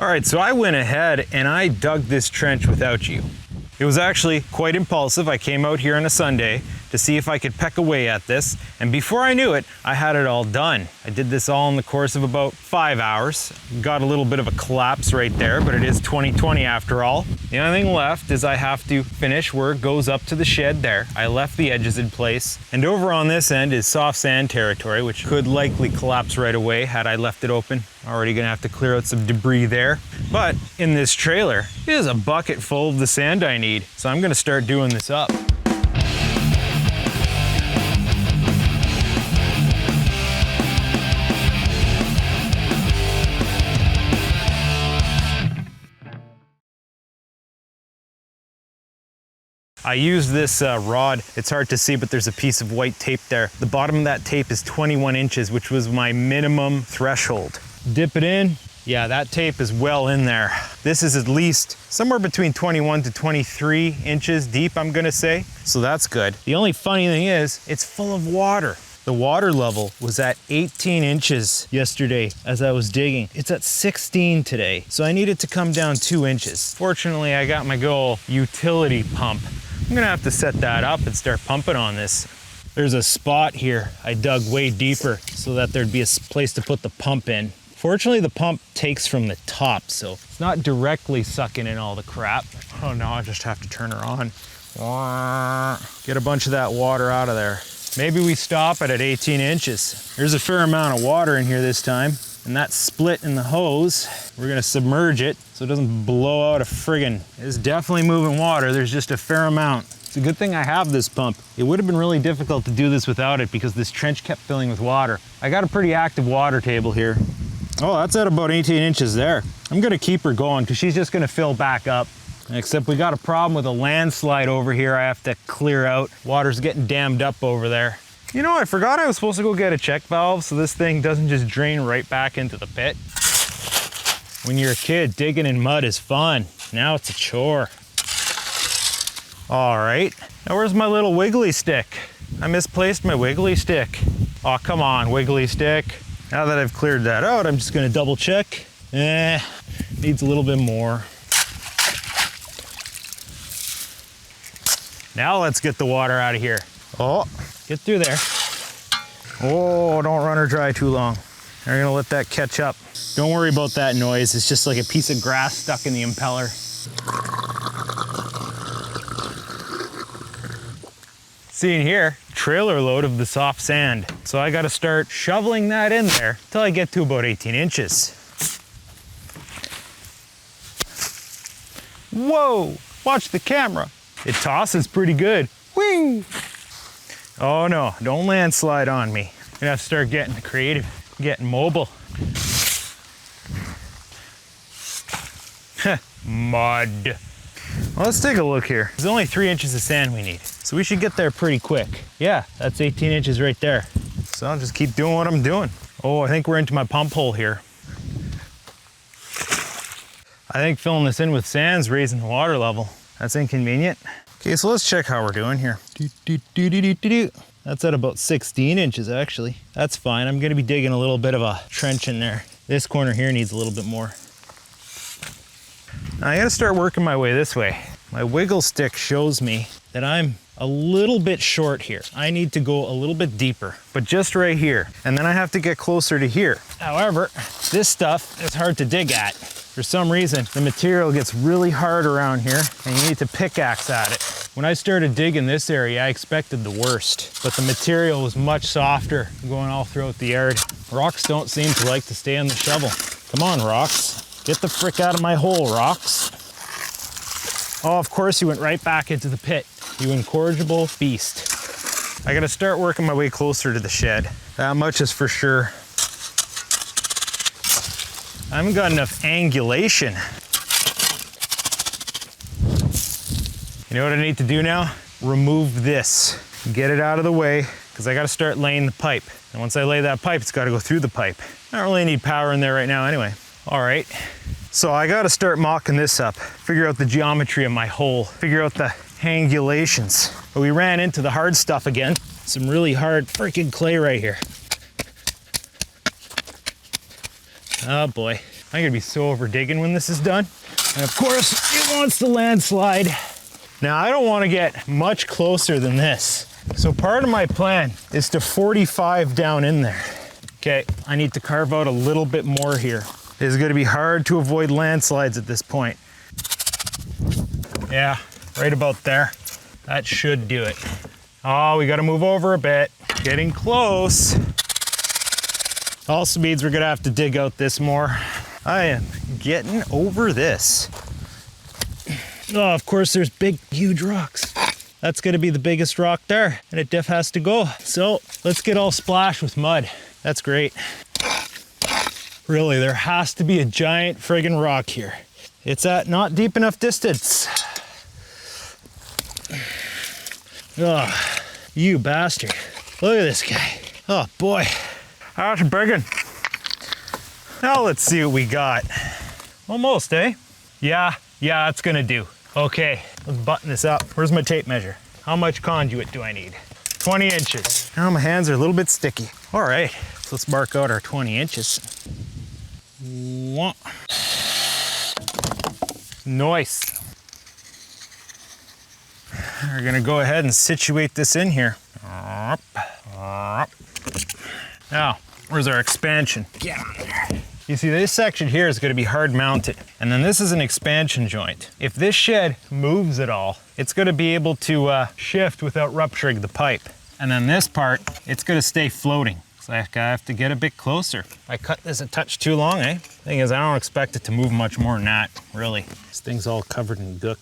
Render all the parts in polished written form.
All right, so I went ahead and I dug this trench without you. It was actually quite impulsive. I came out here on a Sunday to see if I could peck away at this, and before I knew it, I had it all done. I did this all in the course of about 5 hours. Got a little bit of a collapse right there, but it is 2020 after all. The only thing left is I have to finish where it goes up to the shed there. I left the edges in place, and over on this end is soft sand territory, which could likely collapse right away had I left it open. Already gonna have to clear out some debris there. But in this trailer is a bucket full of the sand I need, so I'm gonna start doing this up. I use this rod. It's hard to see, but there's a piece of white tape there. The bottom of that tape is 21 inches, which was my minimum threshold. Dip it in. Yeah, that tape is well in there. This is at least somewhere between 21 to 23 inches deep, I'm gonna say. So that's good. The only funny thing is, it's full of water. The water level was at 18 inches yesterday as I was digging. It's at 16 today, so I needed to come down 2 inches. Fortunately, I got my good old utility pump. I'm gonna have to set that up and start pumping on this. There's a spot here I dug way deeper so that there'd be a place to put the pump in. Fortunately, the pump takes from the top, so it's not directly sucking in all the crap. Oh no, I just have to turn her on. Get a bunch of that water out of there. Maybe we stop it at 18 inches. There's a fair amount of water in here this time, and that split in the hose, we're gonna submerge it so it doesn't blow out a friggin'. It's definitely moving water, there's just a fair amount. It's a good thing I have this pump. It would have been really difficult to do this without it because this trench kept filling with water. I got a pretty active water table here. Oh, that's at about 18 inches there. I'm gonna keep her going because she's just gonna fill back up. Except we got a problem with a landslide over here I have to clear out. Water's getting dammed up over there. You know, I forgot I was supposed to go get a check valve so this thing doesn't just drain right back into the pit. When you're a kid, digging in mud is fun. Now it's a chore. All right, now where's my little wiggly stick? I misplaced my wiggly stick. Oh, come on, wiggly stick. Now that I've cleared that out, I'm just gonna double check. Needs a little bit more. Now let's get the water out of here. Oh, get through there. Oh, don't run her dry too long. We're gonna let that catch up. Don't worry about that noise. It's just like a piece of grass stuck in the impeller. See in here, trailer load of the soft sand. So I gotta start shoveling that in there till I get to about 18 inches. Whoa, watch the camera. It tosses pretty good. Whee! Oh no, don't landslide on me. I'm gonna have to start getting creative, getting mobile. Mud. Well, let's take a look here. There's only 3 inches of sand we need, so we should get there pretty quick. Yeah, that's 18 inches right there. So I'll just keep doing what I'm doing. Oh, I think we're into my pump hole here. I think filling this in with sand's raising the water level. That's inconvenient. Okay, so let's check how we're doing here. That's at about 16 inches actually. That's fine. I'm gonna be digging a little bit of a trench in there. This corner here needs a little bit more. Now I gotta start working my way this way. My wiggle stick shows me that I'm a little bit short here. I need to go a little bit deeper, but just right here. And then I have to get closer to here. However, this stuff is hard to dig at. For some reason, the material gets really hard around here and you need to pickaxe at it. When I started digging this area, I expected the worst, but the material was much softer going all throughout the yard. Rocks don't seem to like to stay on the shovel. Come on, rocks. Get the frick out of my hole, rocks. Oh, of course you went right back into the pit, you incorrigible beast. I gotta start working my way closer to the shed. That much is for sure. I haven't got enough angulation. You know what I need to do now? Remove this. Get it out of the way, because I gotta start laying the pipe. And once I lay that pipe, it's gotta go through the pipe. I don't really need power in there right now anyway. All right, so I gotta start mocking this up, figure out the geometry of my hole, figure out the angulations. But we ran into the hard stuff again. Some really hard freaking clay right here. Oh boy. I'm gonna be so over digging when this is done. And of course, it wants to landslide. Now, I don't wanna get much closer than this. So part of my plan is to 45 down in there. Okay, I need to carve out a little bit more here. It is gonna be hard to avoid landslides at this point. Yeah, right about there. That should do it. Oh, we gotta move over a bit. Getting close. Also means we're gonna have to dig out this more. I am getting over this. Oh, of course there's big, huge rocks. That's gonna be the biggest rock there, and it def has to go. So let's get all splashed with mud. That's great. Really, there has to be a giant friggin' rock here. It's at not deep enough distance. Oh, you bastard. Look at this guy. Oh boy, that's a big one. Now let's see what we got. Almost, eh? Yeah, that's gonna do. Okay, let's button this up. Where's my tape measure? How much conduit do I need? 20 inches. Now my hands are a little bit sticky. All right, so let's mark out our 20 inches. Nice. We're gonna go ahead and situate this in here. Now, where's our expansion? Get on there. You see, this section here is gonna be hard mounted, and then this is an expansion joint. If this shed moves at all, it's gonna be able to shift without rupturing the pipe. And then this part, it's gonna stay floating. So I have to get a bit closer. I cut this a touch too long, eh? Thing is, I don't expect it to move much more than that, really. This thing's all covered in gook.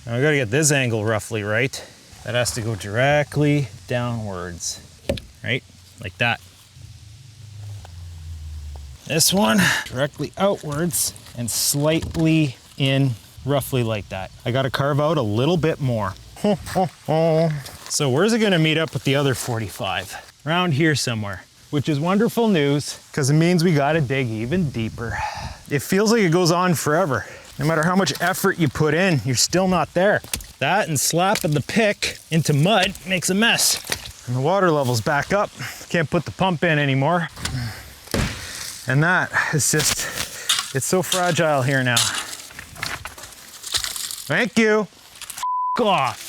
Now we gotta get this angle roughly right. That has to go directly downwards, right? Like that. This one directly outwards and slightly in, roughly like that. I gotta carve out a little bit more. So where's it gonna meet up with the other 45? Around here somewhere, which is wonderful news because it means we gotta dig even deeper. It feels like it goes on forever. No matter how much effort you put in, you're still not there. That and slapping the pick into mud makes a mess. And the water level's back up. Can't put the pump in anymore. And that is just, it's so fragile here now. Thank you. Go off.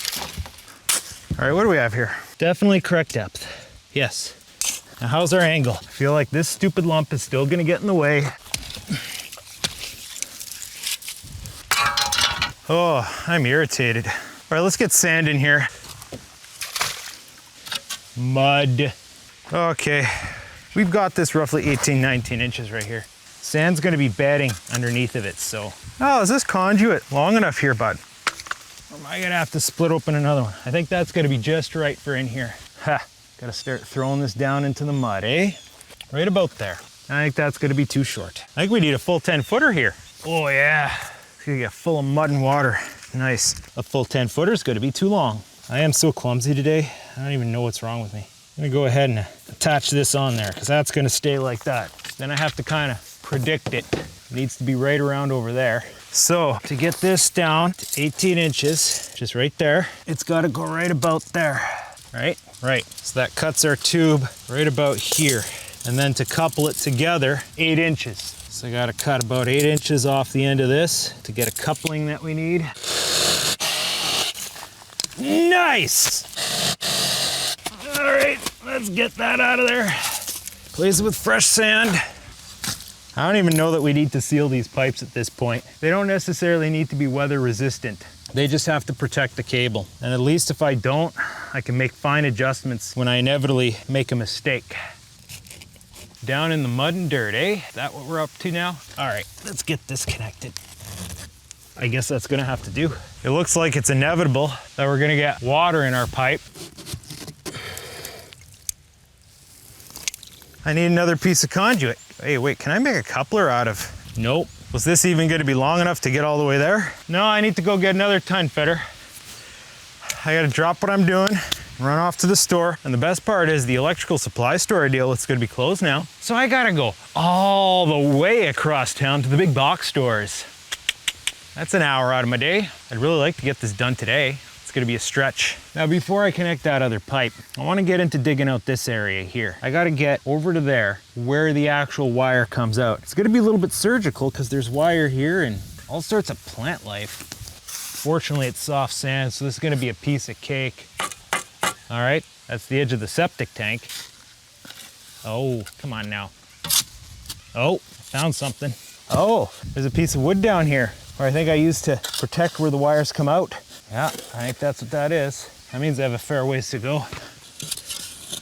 All right, what do we have here? Definitely correct depth. Yes. Now how's our angle? I feel like this stupid lump is still gonna get in the way. Oh, I'm irritated. All right, let's get sand in here. Mud. Okay, we've got this roughly 18, 19 inches right here. Sand's gonna be bedding underneath of it, so. Oh, is this conduit long enough here, bud? Or am I gonna have to split open another one? I think that's gonna be just right for in here. Ha, gotta start throwing this down into the mud, eh? Right about there. I think that's gonna be too short. I think we need a full 10-footer here. Oh yeah. It's gonna get full of mud and water. Nice. A full 10-footer is gonna be too long. I am so clumsy today. I don't even know what's wrong with me. I'm gonna go ahead and attach this on there because that's gonna stay like that. Then I have to kind of predict it. It needs to be right around over there. So to get this down to 18 inches, just right there, it's gotta go right about there, right? Right. So that cuts our tube right about here. And then to couple it together, 8 inches. So I gotta cut about 8 inches off the end of this to get a coupling that we need. Nice! All right, let's get that out of there. Place it with fresh sand. I don't even know that we need to seal these pipes at this point. They don't necessarily need to be weather resistant. They just have to protect the cable. And at least if I don't, I can make fine adjustments when I inevitably make a mistake. Down in the mud and dirt, eh? Is that what we're up to now? All right, let's get this connected. I guess that's gonna have to do. It looks like it's inevitable that we're gonna get water in our pipe. I need another piece of conduit. Hey, wait, can I make a coupler out of? Nope. Was this even gonna be long enough to get all the way there? No, I need to go get another ton fitter. I gotta drop what I'm doing, run off to the store. And the best part is the electrical supply store deal, it's gonna be closed now. So I gotta go all the way across town to the big box stores. That's an hour out of my day. I'd really like to get this done today. Let's gonna be a stretch. Now, before I connect that other pipe, I wanna get into digging out this area here. I gotta get over to there where the actual wire comes out. It's gonna be a little bit surgical because there's wire here and all sorts of plant life. Fortunately, it's soft sand, so this is gonna be a piece of cake. All right, that's the edge of the septic tank. Oh, come on now. Oh, found something. Oh, there's a piece of wood down here where I think I used to protect where the wires come out. Yeah, I think that's what that is. That means I have a fair ways to go.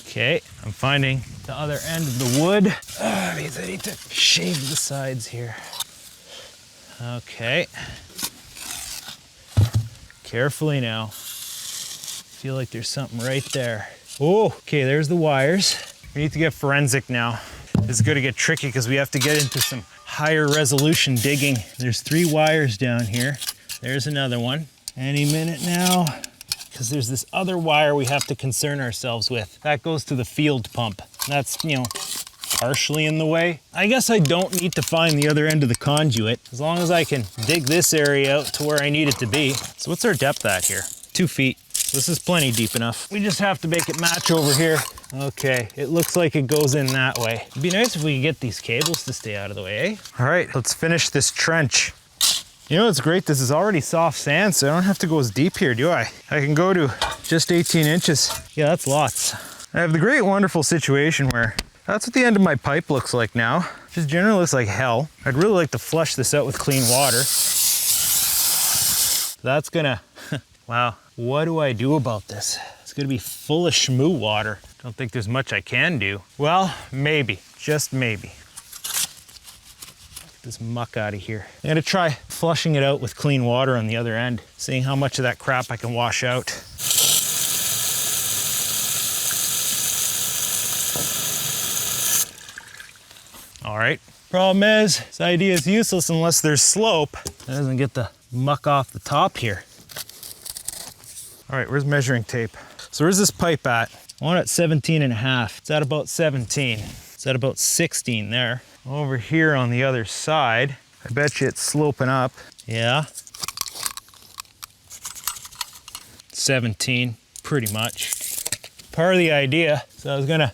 Okay, I'm finding the other end of the wood. That means I need to shave the sides here. Okay. Carefully now. Feel like there's something right there. Oh, okay, there's the wires. We need to get forensic now. This is gonna get tricky because we have to get into some higher resolution digging. There's 3 wires down here. There's another one. Any minute now, because there's this other wire we have to concern ourselves with. That goes to the field pump. That's, you know, partially in the way. I guess I don't need to find the other end of the conduit as long as I can dig this area out to where I need it to be. So what's our depth at here? 2 feet. This is plenty deep enough. We just have to make it match over here. Okay, it looks like it goes in that way. It'd be nice if we could get these cables to stay out of the way, eh? All right, let's finish this trench. You know what's great? This is already soft sand, so I don't have to go as deep here, do I? I can go to just 18 inches. Yeah, that's lots. I have the great, wonderful situation where that's what the end of my pipe looks like now. Just generally looks like hell. I'd really like to flush this out with clean water. That's gonna, wow. What do I do about this? It's gonna be full of schmoo water. Don't think there's much I can do. Well, maybe, just maybe. Get this muck out of here. I'm gonna try flushing it out with clean water on the other end, seeing how much of that crap I can wash out. All right, problem is, this idea is useless unless there's slope. It doesn't get the muck off the top here. All right, where's measuring tape? So where's this pipe at? I want it at 17.5. It's at about 17. It's at about 16 there. Over here on the other side, I bet you it's sloping up. Yeah. 17, pretty much. Part of the idea, so I was gonna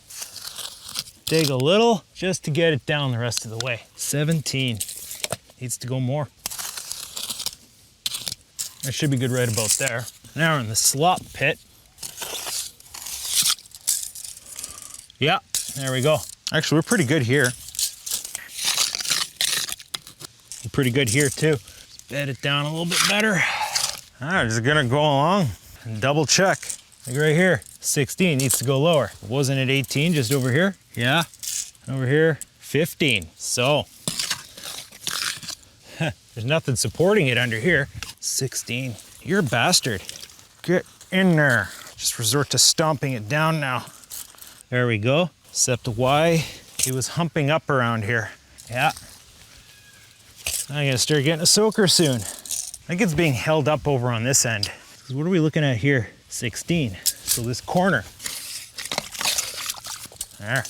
dig a little just to get it down the rest of the way. 17, needs to go more. That should be good right about there. Now we're in the slop pit. Yeah, there we go. Actually, we're pretty good here. We're pretty good here too. Let's bed it down a little bit better. All right, just gonna go along and double check. Like right here, 16 needs to go lower. Wasn't it 18 just over here? Yeah, over here, 15. So, there's nothing supporting it under here. 16, you're a bastard. Get in there. Just resort to stomping it down now. There we go. Except why it was humping up around here. Yeah. I'm gonna start getting a soaker soon. I think it's being held up over on this end. Because what are we looking at here? 16. So this corner. There.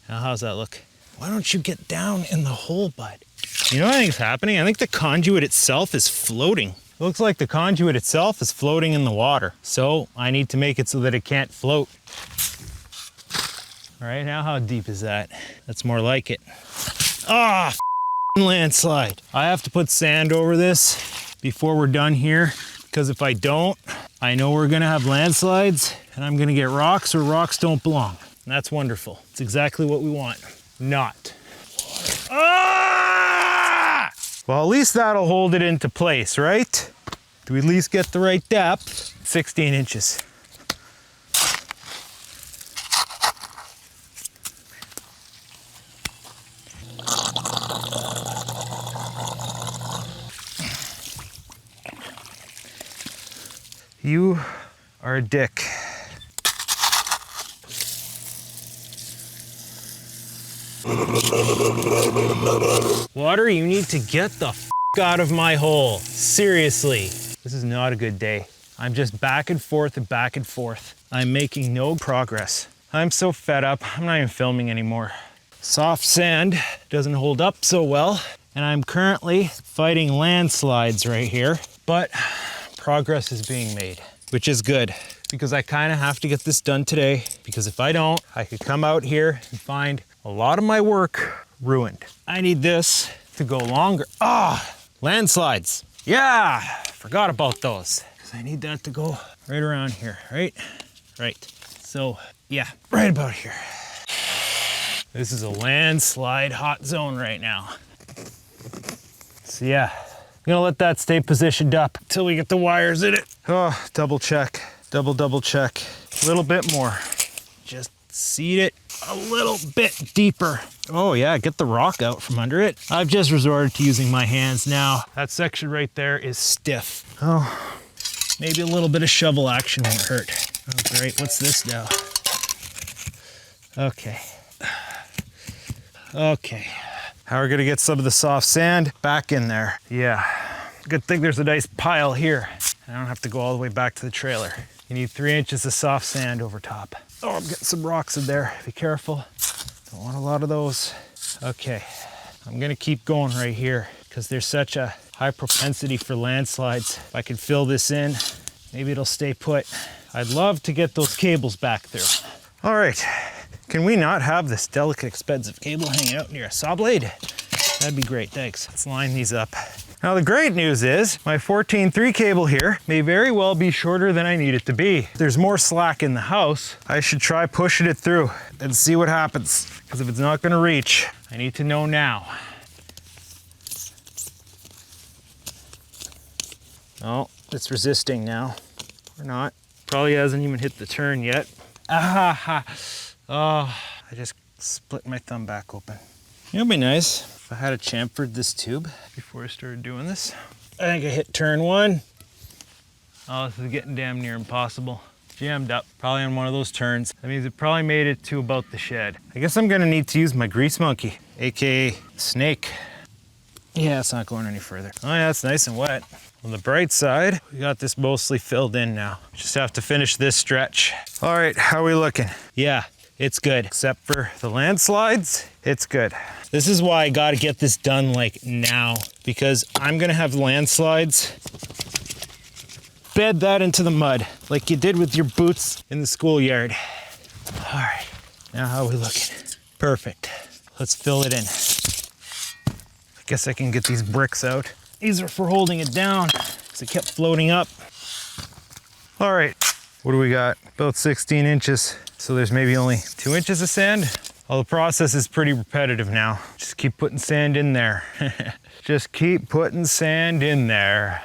Now how's that look? Why don't you get down in the hole, bud? You know what I think is happening? I think the conduit itself is floating. It looks like the conduit itself is floating in the water. So I need to make it so that it can't float. All right, now how deep is that? That's more like it. Ah, landslide. I have to put sand over this before we're done here, because if I don't, I know we're gonna have landslides and I'm gonna get rocks where rocks don't belong. And that's wonderful. It's exactly what we want. Not. Ah! Well, at least that'll hold it into place, right? Do we at least get the right depth? 16 inches. You are a dick. Water, you need to get the f out of my hole. Seriously. This is not a good day. I'm just back and forth and back and forth. I'm making no progress. I'm so fed up, I'm not even filming anymore. Soft sand doesn't hold up so well, and I'm currently fighting landslides right here, but progress is being made. which is good because I kind of have to get this done today, because if I don't, I could come out here and find a lot of my work ruined. I need this to go longer. Landslides. Yeah, forgot about those, because I need that to go right around here, right? Right. So yeah, right about here. This is a landslide hot zone right now. So yeah, I'm gonna let that stay positioned up until we get the wires in it. Oh, double check, double check. A little bit more. Just seed it a little bit deeper. Oh yeah, get the rock out from under it. I've just resorted to using my hands now. That section right there is stiff. Oh, maybe a little bit of shovel action won't hurt. Oh great, what's this now? Okay. Okay. How are we gonna get some of the soft sand back in there? Yeah, good thing there's a nice pile here. I don't have to go all the way back to the trailer. You need 3 inches of soft sand over top. Oh, I'm getting some rocks in there. Be careful. Don't want a lot of those. Okay, I'm gonna keep going right here because there's such a high propensity for landslides. If I can fill this in, maybe it'll stay put. I'd love to get those cables back through. All right. Can we not have this delicate, expensive cable hanging out near a saw blade? That'd be great, thanks. Let's line these up. Now the great news is my 14-3 cable here may very well be shorter than I need it to be. If there's more slack in the house, I should try pushing it through and see what happens. Because if it's not gonna reach, I need to know now. Oh, it's resisting now. Or not. Probably hasn't even hit the turn yet. Oh, I just split my thumb back open. It'd be nice if I had chamfered this tube before I started doing this. I think I hit turn 1. Oh, this is getting damn near impossible. Jammed up, probably on one of those turns. That means it probably made it to about the shed. I guess I'm gonna need to use my grease monkey, AKA snake. Yeah, it's not going any further. Oh yeah, it's nice and wet. On the bright side, we got this mostly filled in now. Just have to finish this stretch. All right, how are we looking? Yeah, it's good. Except for the landslides, it's good. This is why I gotta get this done like now, because I'm gonna have landslides. Bed that into the mud, like you did with your boots in the schoolyard. All right, now how are we looking? Perfect. Let's fill it in. I guess I can get these bricks out. These are for holding it down because it kept floating up. All right, what do we got? About 16 inches. So there's maybe only 2 inches of sand. Well, the process is pretty repetitive now. Just keep putting sand in there. Just keep putting sand in there.